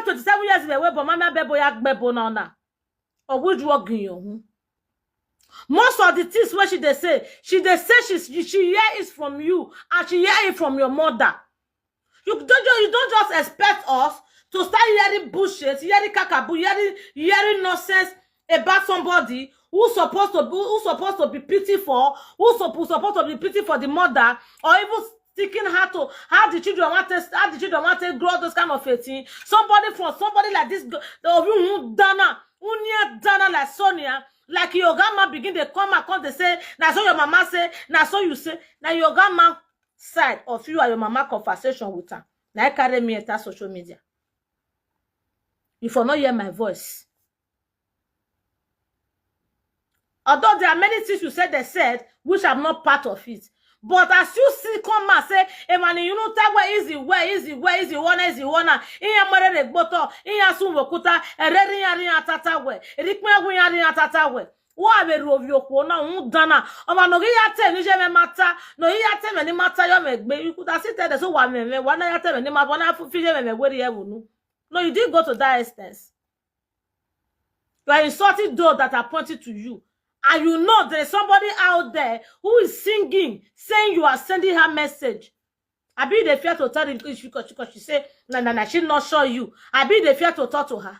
27 years away, but mama bebo yak bebo na. Or would you walk in your most of the things where she say she hear it from you and she hear it from your mother. You don't just expect us to start hearing bullshit, hearing kakabu, hearing nonsense about somebody who's supposed to be pity for, who's supposed to be pity for the mother, or even thinking how the children want to grow those kind of thing. Somebody like this, Dana like Sonia, like your grandma begin to come they say, now so your mama say, now so you say, now your grandma side of you and your mama conversation with her. Now I carry me at social media. You for not hear my voice. Although there are many things you said, which I'm not part of it. But as you see, come and say, hey man, you know, where is it, wanna, in your mother, boto, in your soon vokuta, a red tata way, a rikme tata way. What a rove your corner, dana, or no, ya tell you, matter, no, ya tell any matter, you could have said that so one I tell any matter, one I feel where you no, you didn't go to that extent. You are insulting those that are pointed to you. And you know there is somebody out there who is singing, saying you are sending her message. I be the fear to tell her because she say, nah, she not show you. I be the fear to talk to her.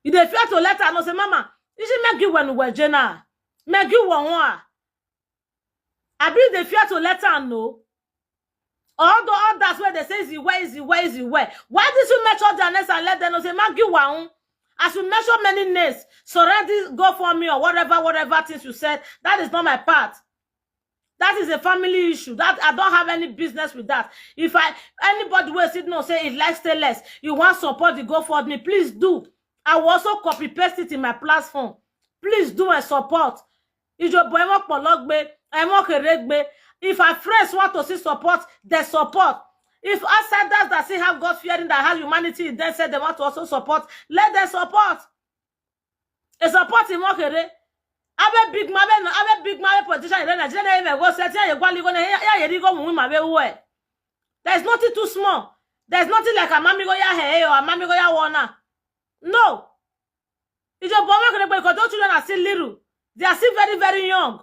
You the fear to let her know, say, Mama, you should make you when we're Jenna. Make you one. I be the fear to let her know. All that's where they say, is the way. Why did you mention their names and let them know, say, make you one? As you mention many names, surrender, go for me or whatever things you said, that is not my part. That is a family issue. That I don't have any business with that. If anybody will sit no say it likes stay less, you want support the go for me, please do. I will also copy paste it in my platform. Please do and support. If your boy if our friends want to see support, they support. If outsiders that still have God fearing that have humanity, then said they want to also support, let them support. A support in Mokere. I big man politician in Nigeria. There's nothing too small. There's nothing like a mammy go ya hey or a mammy go ya wana. No. It's your bomb because those children are still little. They are still very, very young.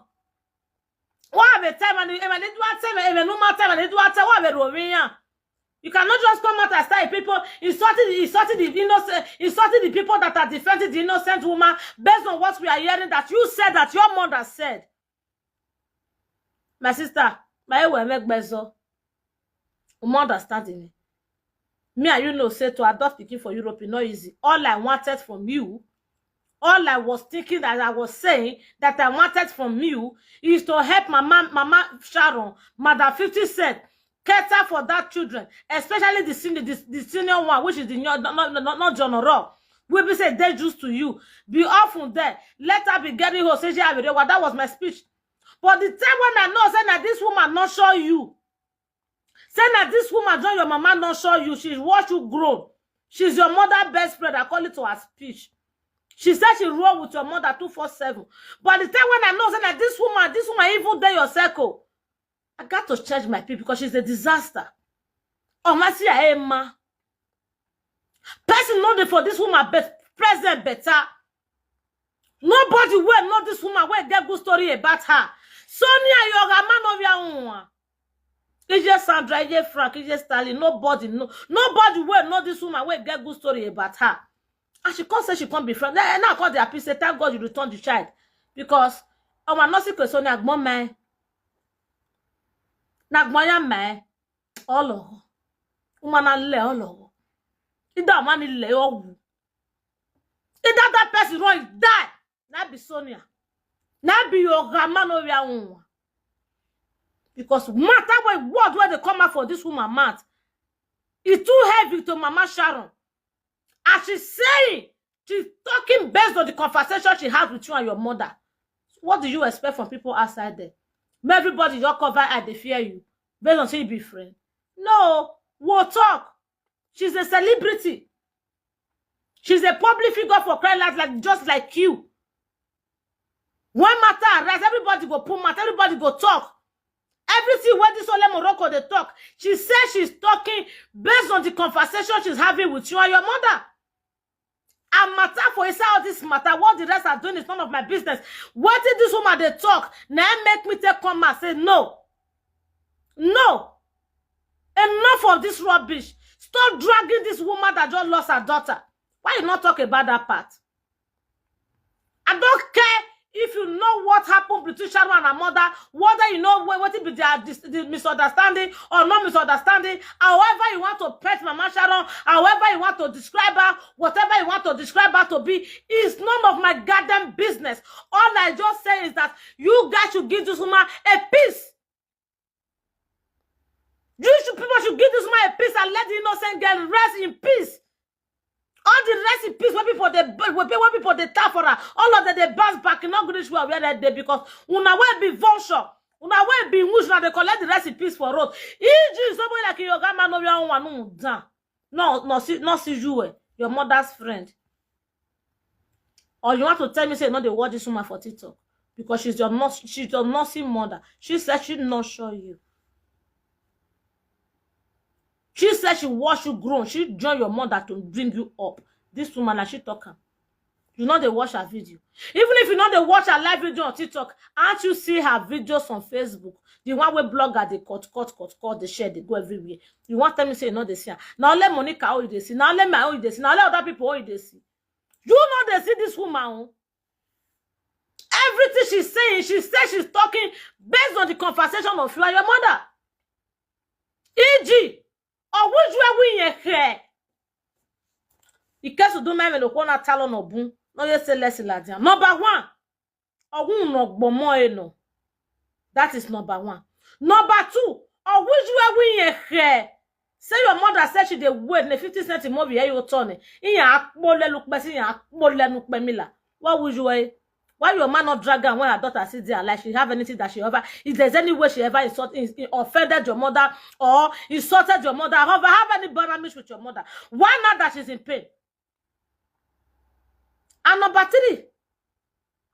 What have a time and they do a time and no matter and they do a time what have you cannot just come out and start people insulting the innocent, insulting the people that are defending the innocent woman based on what we are hearing that you said that your mother said. My sister, my will make bezo. You understanding me? Me and you know say to adopt pikin for Europe is not easy. All I wanted from you, all I was thinking that I was saying that I wanted from you is to help Mama Sharon, Mother 50 Cent, cater for that children, especially the senior one, which is the not John Rock. We be say dangerous to you. Be often there. Let her be getting her say that was my speech. But the time when I know say that this woman not show you, say that this woman join your mama not show you, she's watched you grow. She's your mother best friend. I call it to her speech. She said she roll with your mother 247. But the time when I know say that this woman even there your circle. I got to charge my people because she's a disaster. Oh, my see, Emma. Person know for this woman present better. Nobody will know this woman will get good story about her. Sonia, you're a man of your own. It's just Sandra, it's just Frank, it's just Stalin. Nobody will know this woman will get good story about her. And she can't say she can't be friends. And now I call the happy say, thank God you returned the child. Because I want not see Sonia, man. Nagmaya me olo umana le olo ida mani le owu ida that person run die na be Sonia na be your grandma no we are because matter what where they come out for this woman mouth it's too heavy to Mama Sharon. As she's saying, she's talking based on the conversation she had with you and your mother. What do you expect from people outside there? Everybody your cover and they fear you. Based on saying you be friend. No, we'll talk. She's a celebrity. She's a public figure for crying out like just like you. When matter arise, everybody go pull matter, everybody go talk. Everything where this Ole Morocco they talk, she says she's talking based on the conversation she's having with you and your mother. And matter for all this matter, what the rest are doing is none of my business. What did this woman they talk? Now make me take come and say no. No. Enough of this rubbish. Stop dragging this woman that just lost her daughter. Why you not talk about that part? I don't care if you know what happened between Sharon and her mother, whether you know what it be the misunderstanding or not misunderstanding, however you want to pet Mama Sharon, however you want to describe her, whatever you want to describe her to be, is none of my goddamn business. All I just say is that you guys should give this woman a peace. People should give this woman a peace and let the innocent girl rest in peace. All the rest in peace, when people they tap for her, all of them they bounce back in not good where that day because una will be vulture, una will be mush, now they collect the rest in peace for road. Izzy, somebody like your grandma no your one no see you, your mother's friend. Or you want to tell me say no they watch this woman for TikTok because she's your nursing mother. She said she not show you. She said she watch you grown. She join your mother to bring you up. This woman, like she talking. You know they watch her video. Even if you know they watch her live video on TikTok, aren't you see her videos on Facebook? The one where blogger they cut, they share, they go everywhere. You want them to say you know they see her. Now let Monica how they see. Now let me how they see. Now let other people how they see. You know they see this woman. Everything she's saying, she says she's talking based on the conversation of you and your mother. E.g. or which way we here? You can't do my no corner talon or boom. No, you say less ladia. Number one. Or who no bomo no. That is number one. Number two. Or which way we here? Say your mother said she dey wait 50 cents more here you turn. In ya akbole look besi ya akbole look mila. What would you way? Why your man not drag her when her daughter sits there like she have anything that she ever, if there's any way she ever offended your mother or insulted your mother, have any blemish with your mother? Why not that she's in pain? And number three,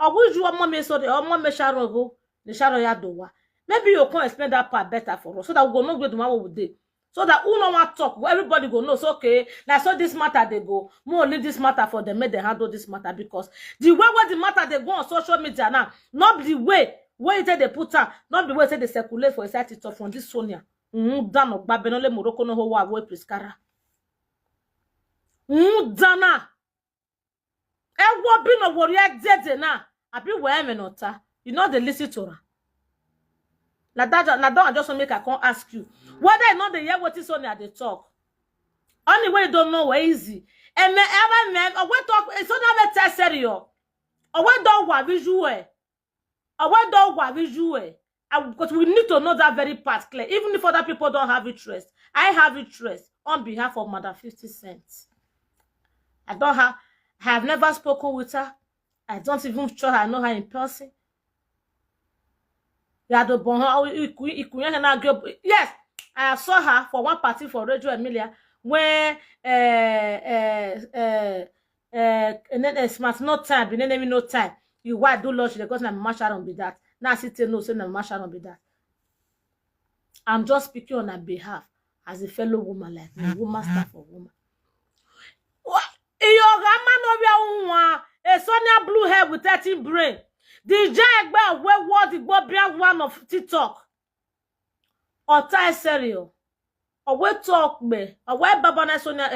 or would you want mommy so the mom Sharon go the Sharon Yadowa? Maybe you can explain that part better for us so that we go know where the man will do. So that who no want talk, everybody go know. So okay, now so this matter they go. More leave this matter for them, make they handle this matter because the way where the matter they go on social media now, not the way where they put her, not the way they circulate for a site from this Sonia. Dano Babenole Morocco no ho wa prescara. Dana. E wo bi no warrior dead na. Abi we me nota. You know they listen to her. Like that, now don't just make I can't ask you whether or not they hear what is Sonia they talk. Only way you don't know where Izzy. And me ever man, or we talk. It's not a test serio. Or we don't want visual. Or we don't want visual. Because we need to know that very part clear. Even if other people don't have interest, I have interest on behalf of Mother 50 Cents. I have never spoken with her. I don't even sure I know her in person. Yes, I saw her for one party for Radio Emilia when and then smart no time, but then no time. You why do lunch because na Mama Sharon be that. Now sit no say na Mama Sharon be that. I'm just speaking on her behalf as a fellow woman like me, woman staff for woman. Your grandma no be one a Sonia blue hair with 13 brain. The giant where what the boy one of TikTok or tie serio or we talk me or where Babana Sonia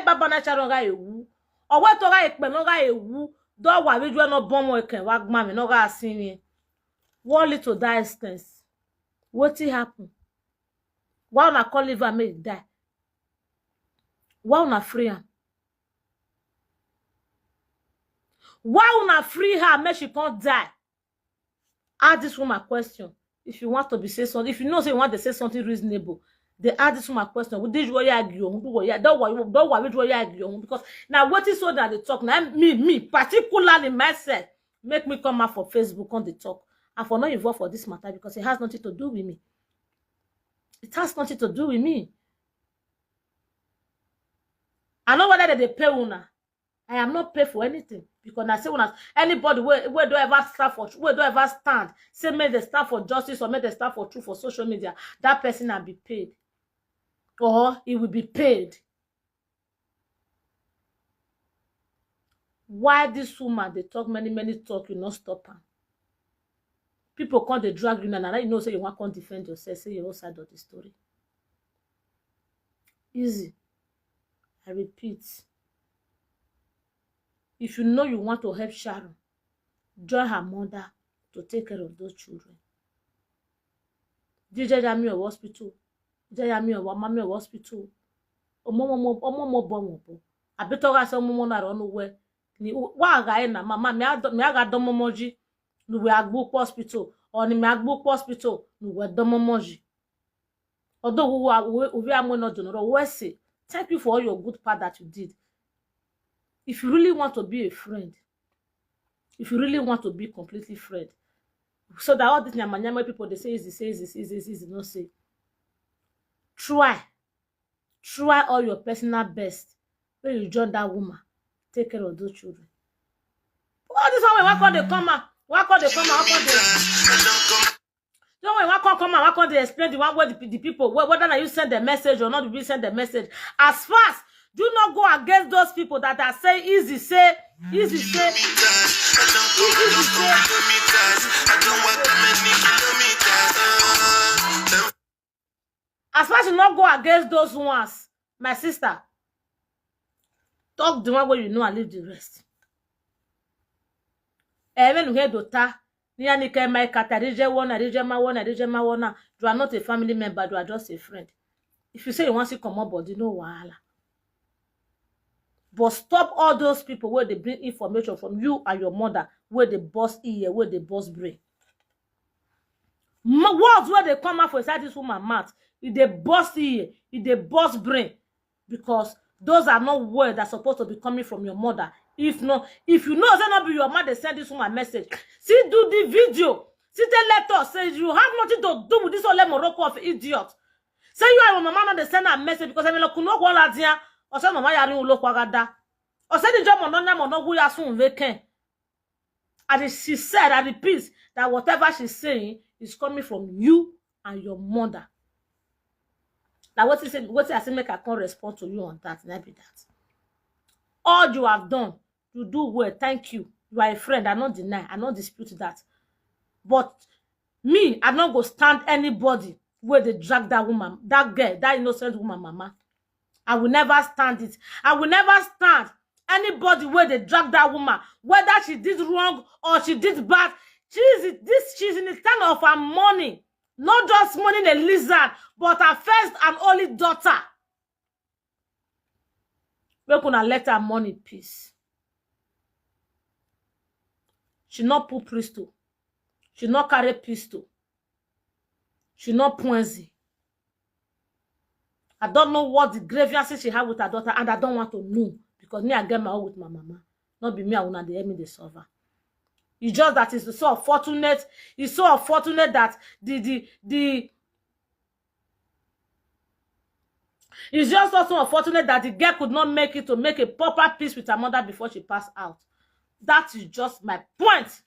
Babana Sharon ga ewu or where to ga ekpe no ga ewu do wa we no bomb we can wag mama no ga sin one little die instance what happen why una call liver make die why una free am why una free her make she can't die? Ask this woman question. If you want to be say something, if you know say you want to say something reasonable, they ask this woman question. Would this way argue? Don't worry, argue because now what is so that they talk now? Me particularly myself make me come out for Facebook on the talk and for not involved for this matter because it has nothing to do with me. It has nothing to do with me. I know whether they pay una. I am not paid for anything because I say when anybody where don't ever stand for where don't ever stand say make they stand for justice or make they stand for truth for social media, that person will be paid or he will be paid. Why this woman they talk many talk, you not stop her? People can't they drag you and now you know say you want to defend yourself, say your own side of the story. Easy. I repeat. If you know you want to help Sharon, join her mother to take care of those children. DJ Yami of hospital. DJ Yami of Mami of hospital. Omo bon. I better go say omo na run away. Ni wa ga na mama me aga domomoji. Nu we agbo hospital. Or ni me agbo hospital. Nu we domomoji. Although we are not general, we say thank you for all your good part that you did. If you really want to be a friend, if you really want to be completely friend, so that all these nyama people they say easy, no say. Try all your personal best when you join that woman. Take care of those children. All this one why can't they come out? Why can't they come out? Don't worry, why can't they explain the one where the people whether you send the message or not, you send the message. As fast, do not go against those people that are saying easy say. As far as you not go against those ones, my sister, talk the one where you know and leave the rest. Even you hear Dota, you are not a family member, you are just a friend. If you say you want to come up, body, no wahala. But stop all those people where they bring information from you and your mother, where they boss ear, where they boss brain. Words where they come out for inside this woman's mouth, if they boss ear, if they boss brain, because those are not words that are supposed to be coming from your mother. If you know it's not be your mother, send this woman a message. See, do the video. See, they let us say you have nothing to do with this whole Morocco of idiot. Say you are your mama not they send a message because I mean look no go ladia. Or say mama yari ulo kwagada. Or say the job mono who ya soon vacant. And she said, I repeat, that whatever she's saying is coming from you and your mother. Now what is it? What I say make I can't respond to you on that, not be that. All you have done, you do well. Thank you. You are a friend. I not deny. I not dispute that. But me, I not go stand anybody where they drag that woman, that girl, that innocent woman, mama. I will never stand it. I will never stand anybody where they drag that woman, whether she did wrong or she did bad. She's in the time of her money. Not just money the lizard, but her first and only daughter. We're gonna let her money peace. She not pull pistol. She not carry pistol. She not poinzy. I don't know what the grievance she had with her daughter, and I don't want to know because me I get my own with my mama. Not be me, I will not help me the solver. It's just that it's so unfortunate. It's so unfortunate that it's just also unfortunate that the girl could not make it to make a proper peace with her mother before she passed out. That is just my point.